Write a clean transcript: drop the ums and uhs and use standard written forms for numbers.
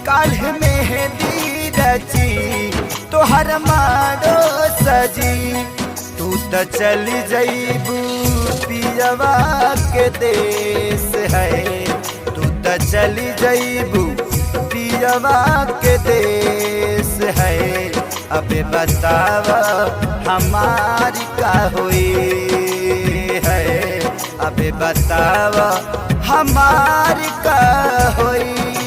काल्ह मेहंदी रची तोहर मारो सजी। तू तो चली जईबू पियवा के देश है, तू तो चली जईबू पियवा के देश है। अबे बतावा हमारी का हुई है, अबे बतावा हमारी का हुई।